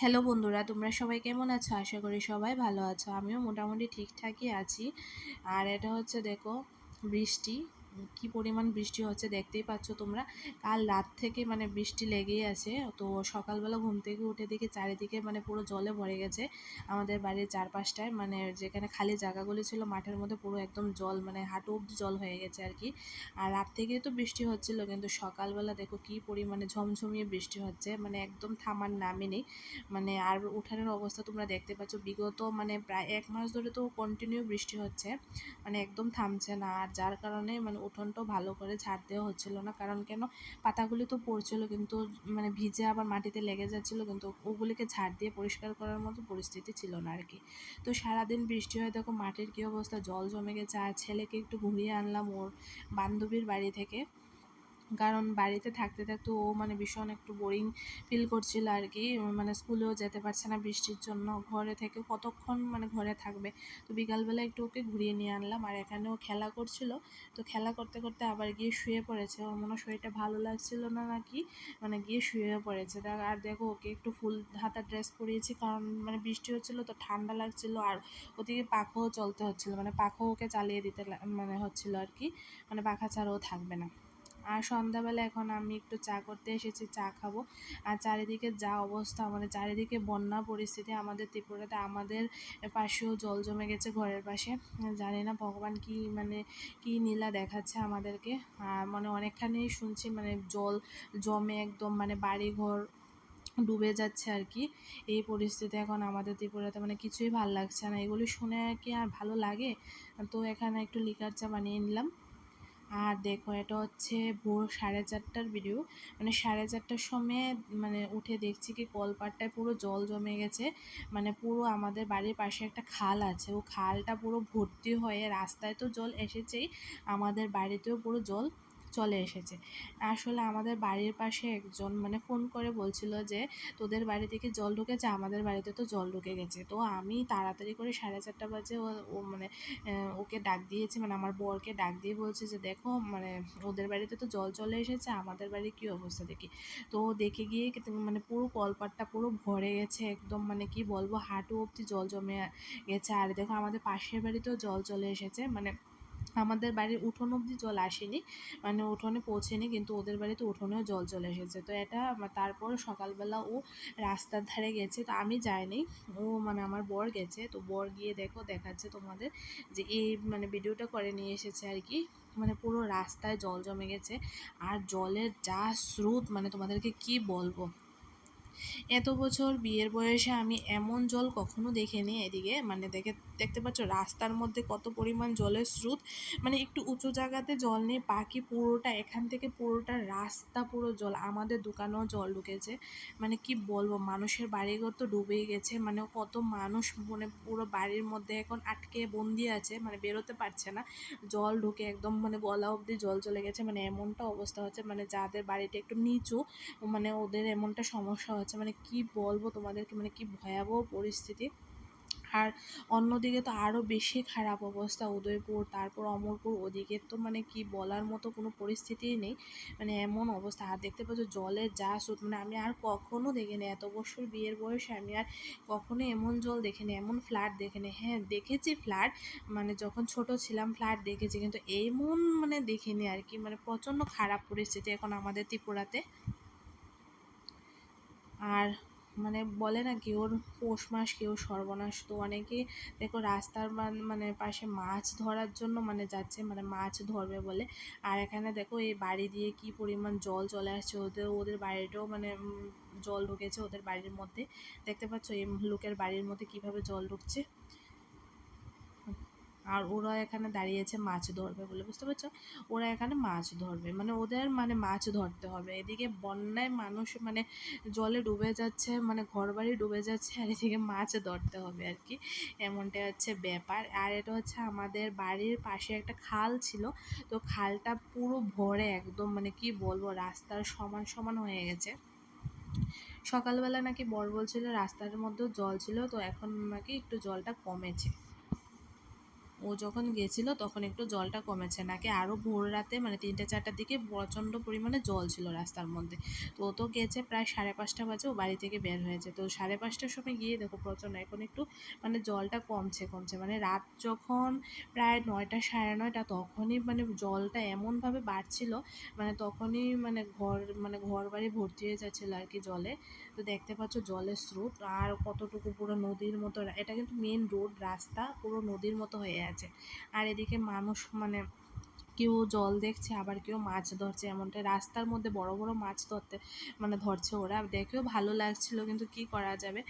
Hello বন্ধুরা, তোমরা সবাই কেমন আছো? আশা করি সবাই ভালো আছো। আমিও মোটামুটি ঠিকঠাকই আছি। আর এটা হচ্ছে দেখো বৃষ্টি, কি পরিমাণ বৃষ্টি হচ্ছে দেখতেই পাচ্ছ তোমরা। কাল রাত থেকে মানে বৃষ্টি লেগেই আছে। তো সকালবেলা ঘুম থেকে উঠে দেখি চারিদিকে মানে পুরো জলে ভরে গেছে আমাদের বাড়ির চারপাশটায়, মানে যেখানে খালি জায়গাগুলি ছিল মাঠের মধ্যে পুরো একদম জল, মানে হাঁটু অব্দি জল হয়ে গেছে আর কি। আর রাত থেকেই তো বৃষ্টি হচ্ছিল, কিন্তু সকালবেলা দেখো কি পরিমাণে ঝমঝমিয়ে বৃষ্টি হচ্ছে, মানে একদম থামার নামই নেই। মানে আর উঠানের অবস্থা তোমরা দেখতে পাচ্ছ, বিগত মানে প্রায় 1 মাস ধরে তো কন্টিনিউ বৃষ্টি হচ্ছে, মানে একদম থামছে না। আর যার কারণে মানে উঠোনটাও ভালো করে ঝাড় দেওয়া হচ্ছিল না, কারণ কেন, পাতাগুলি তো পড়ছিল কিন্তু মানে ভিজে আবার মাটিতে লেগে যাচ্ছিলো, কিন্তু ওগুলিকে ঝাড় দিয়ে পরিষ্কার করার মতো পরিস্থিতি ছিল না আর কি। তো সারাদিন বৃষ্টি হয়, দেখো মাটির কী অবস্থা, জল জমে গেছে। আর ছেলেকে একটু ঘুরিয়ে আনলাম ওর বান্ধবীর বাড়ি থেকে, কারণ বাড়িতে থাকতে থাকতে ও মানে ভীষণ একটু বোরিং ফিল করছিল আর কি। মানে স্কুলেও যেতে পারছে না বৃষ্টির জন্য, ঘরে থেকে কতক্ষণ মানে ঘরে থাকবে। তো বিকালবেলা একটু ওকে ঘুরিয়ে নিয়ে আনলাম, আর এখানেও খেলা করছিল। তো খেলা করতে করতে আবার গিয়ে শুয়ে পড়েছে, ওর মনে হয় শরীরটা ভালো লাগছিল না নাকি, মানে গিয়ে শুয়ে পড়েছে। আর দেখো ওকে একটু ফুল হাতা ড্রেস পরিয়েছি, কারণ মানে বৃষ্টি হচ্ছিলো তো ঠান্ডা লাগছিল। আর ওদিকে পাখাও চলতে হচ্ছিলো, মানে পাখাও ওকে চালিয়ে দিতে মানে হচ্ছিলো আর কি, মানে পাখা ছাড়াও থাকবে না। আর সন্ধ্যাবেলা এখন আমি একটু চা করতে এসেছি, চা খাবো। আর চারিদিকে যা অবস্থা, মানে চারিদিকে বন্যা পরিস্থিতি আমাদের ত্রিপুরাতে, আমাদের পাশেও জল জমে গেছে ঘরের পাশে। জানি না ভগবান কি মানে কি নীলা দেখাচ্ছে আমাদেরকে। আর মানে অনেকখানি শুনছি মানে জল জমে একদম মানে বাড়িঘর ডুবে যাচ্ছে আর কি। এই পরিস্থিতি এখন আমাদের ত্রিপুরাতে, মানে কিছুই ভাল লাগছে না। এগুলি শুনে কি আর ভালো লাগে? তো এখানে একটু লিকার চা বানিয়ে নিলাম। আর দেখো এটা হচ্ছে ভোর 4:30টার ভিডিও, মানে 4:30টার সময় মানে উঠে দেখছি কি কলপাড়টায় পুরো জল জমে গেছে। মানে পুরো আমাদের বাড়ির পাশে একটা খাল আছে, ও খালটা পুরো ভর্তি হয়ে রাস্তায় তো জল এসেছেই, আমাদের বাড়িতেও পুরো জল চলে এসেছে। আসলে আমাদের বাড়ির পাশে একজন মানে ফোন করে বলছিল যে তোদের বাড়ি থেকে জল ঢুকেছে, আমাদের বাড়িতে তো জল ঢুকে গেছে। তো আমি তাড়াতাড়ি করে 4:30 বাজে ও মানে ওকে ডাক দিয়েছি, মানে আমার বরকে ডাক দিয়ে বলছে যে দেখো মানে ওদের বাড়িতে তো জল চলে এসেছে, আমাদের বাড়ির কী অবস্থা দেখি। তো দেখে গিয়ে মানে পুরো কলপাড়টা পুরো ভরে গেছে একদম, মানে কি বলবো, হাঁটু অবধি জল জমে গেছে। আর দেখো আমাদের পাশের বাড়িতেও জল চলে এসেছে, মানে আমাদের বাড়ির উঠোন অবধি জল আসেনি, মানে উঠোনে পৌঁছেনি, কিন্তু ওদের বাড়িতে উঠোনেও জল চলে এসেছে। তো এটা তারপর সকালবেলা ও রাস্তার ধারে গেছে, তো আমি যাইনি, ও মানে আমার বর গেছে। তো বর গিয়ে দেখো দেখাচ্ছে তোমাদের যে এই মানে ভিডিওটা করে নিয়ে এসেছে আর কি। মানে পুরো রাস্তায় জল জমে গেছে। আর জলের যা স্রোত, মানে তোমাদেরকে কি বলবো, এত বছর বিয়ের বয়সে আমি এমন জল কখনো দেখিনি এদিকে। মানে দেখতে পাচ্ছ রাস্তার মধ্যে কত পরিমাণ জলের স্রোত, মানে একটু উঁচু জায়গাতে জল নেই, বাকি পুরোটা এখান থেকে পুরোটা রাস্তা পুরো জল, আমাদের দোকানেও জল ঢুকেছে। মানে কি বলবো, মানুষের বাড়িঘর তো ডুবেই গেছে, মানে কত মানুষ মানে পুরো বাড়ির মধ্যে এখন আটকে বন্দি আছে, মানে বেরোতে পারছে না। জল ঢুকে একদম মানে গলা অবধি জল চলে গেছে, মানে এমনটা অবস্থা হচ্ছে, মানে যাদের বাড়িটা একটু নিচু মানে ওদের এমনটা সমস্যা হচ্ছে, মানে কি বলবো তোমাদেরকে, মানে কি ভয়াবহ পরিস্থিতি। আর অন্যদিকে তো আরও বেশি খারাপ অবস্থা, উদয়পুর তারপর অমরপুর, ওদিকে তো মানে কি বলার মতো কোনো পরিস্থিতিই নেই, মানে এমন অবস্থা। আর দেখতে পাচ্ছ জলের যা স্রোত, মানে আমি আর কখনো দেখিনি এত বছর বিয়ের বয়সে, আমি আর কখনো এমন জল দেখিনি, এমন ফ্ল্যাট দেখিনি। হ্যাঁ দেখেছি ফ্ল্যাট, মানে যখন ছোট ছিলাম ফ্ল্যাট দেখেছি, কিন্তু এমন মানে দেখিনি আর কি। মানে প্রচণ্ড খারাপ পরিস্থিতি এখন আমাদের ত্রিপুরাতে। আর মানে বলে না কি ওর পৌষ মাস কেউ সর্বনাশ, তো অনেকেই দেখো রাস্তার মানে পাশে মাছ ধরার জন্য মানে যাচ্ছে, মানে মাছ ধরবে বলে। আর এখানে দেখো এই বাড়ি দিয়ে কি পরিমাণ জল চলে আসছে, ওদের বাড়িটাও মানে জল ঢুকেছে ওদের বাড়ির মধ্যে। দেখতে পাচ্ছ এই লোকের বাড়ির মধ্যে কিভাবে জল ঢুকছে। আর ওরা এখানে দাঁড়িয়েছে মাছ ধরবে বলে, বুঝতে পারছো, ওরা এখানে মাছ ধরবে, মানে ওদের মানে মাছ ধরতে হবে। এদিকে বন্যায় মানুষ মানে জলে ডুবে যাচ্ছে, মানে ঘরবাড়ি ডুবে যাচ্ছে, আর এদিকে মাছ ধরতে হবে আর কি, এমনটাই হচ্ছে ব্যাপার। আর এটা হচ্ছে আমাদের বাড়ির পাশে একটা খাল ছিল, তো খালটা পুরো ভরে একদম, মানে কি বলবো, রাস্তার সমান সমান হয়ে গেছে। সকালবেলা নাকি বর বলছিল রাস্তার মধ্যেও জল ছিল, তো এখন নাকি একটু জলটা কমেছে। ও যখন গেছিলো তখন একটু জলটা কমেছে, নাকি আরও ভোর রাতে মানে 3টে 4টার দিকে প্রচণ্ড পরিমাণে জল ছিল রাস্তার মধ্যে। তো ও তো গেছে প্রায় 5:30 বাজে ও বাড়ি থেকে বের হয়েছে, তো 5:30টার সময় গিয়ে দেখো প্রচণ্ড এখন একটু মানে জলটা কমছে মানে রাত যখন প্রায় 9টা 9:30 তখনই মানে জলটা এমনভাবে বাড়ছিল, মানে তখনই মানে ঘর বাড়ি ভর্তি হয়ে যাচ্ছিলো আর কি জলে। তো দেখতে পাচ্ছ জলের স্রোত আর কতটুকু, পুরো নদীর মতো, এটা কিন্তু মেন রোড রাস্তা পুরো নদীর মতো হয়ে আছে। আর এদিকে মানুষ মানে কেউ জল দেখছে আবার কেউ মাছ ধরছে, এমনটা রাস্তার মধ্যে বড় বড় মাছ ধরছে ওরা, দেখেও ভালো লাগছিল কিন্তু কি করা যাবে।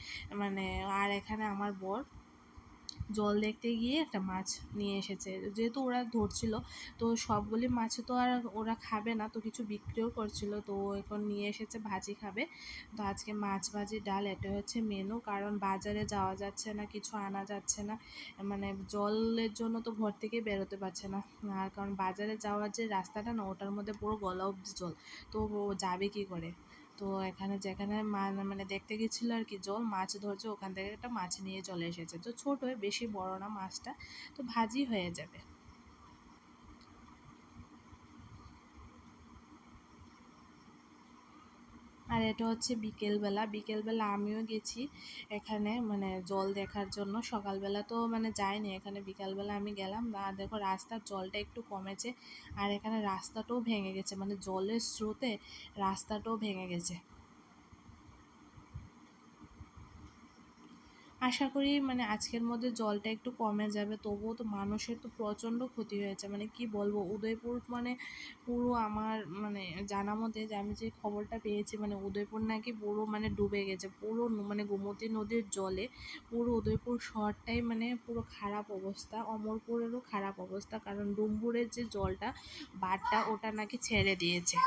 মানে আর এখানে আমার বর জল দেখতে গিয়ে একটা মাছ নিয়ে এসেছে, যেহেতু ওরা ধরছিল তো সবগুলি মাছ তো আর ওরা খাবে না, তো কিছু বিক্রিও করছিল, তো এখন নিয়ে এসেছে ভাজি খাবে। তো আজকে মাছ ভাজি ডাল এটা হচ্ছে মেনু, কারণ বাজারে যাওয়া যাচ্ছে না, কিছু আনা যাচ্ছে না, মানে জলের জন্য তো ঘর থেকে বেরোতে পারছে না। আর কারণ বাজারে যাওয়ার যে রাস্তাটা না ওটার মধ্যে পুরো গলা অবধি জল, তো ও যাবে কি করে। তো এখানে যেখানে মানে দেখতে গেছিলো আর কি জল মাছ ধরছে, ওখান থেকে একটা মাছ নিয়ে চলে এসেছে, তো ছোটোই বেশি বড় না মাছটা, তো ভাজি হয়ে যাবে। আর এটা হচ্ছে বিকেলবেলা, বিকেলবেলা আমিও গেছি এখানে মানে জল দেখার জন্য, সকালবেলা তো মানে যাইনি, এখানে বিকালবেলা আমি গেলাম। আর দেখো রাস্তার জলটা একটু কমেছে, আর এখানে রাস্তাটাও ভেঙে গেছে, মানে জলের স্রোতে রাস্তাটাও ভেঙে গেছে। আশা করি মানে আজকের মধ্যে জলটা একটু কমে যাবে, তবুও তো মানুষের তো প্রচণ্ড ক্ষতি হয়েছে, মানে কি বলবো, উদয়পুর মানে পুরো আমার মানে জানা মতে যে আমি যে খবরটা পেয়েছি মানে উদয়পুর নাকি পুরো মানে ডুবে গেছে, পুরো মানে গোমতী নদীর জলে পুরো উদয়পুর শহরটাই মানে পুরো খারাপ অবস্থা, অমরপুরেরও খারাপ অবস্থা, কারণ ডুম্বুরের যে জলটা বাঁধটা ওটা নাকি ছেড়ে দিয়েছে।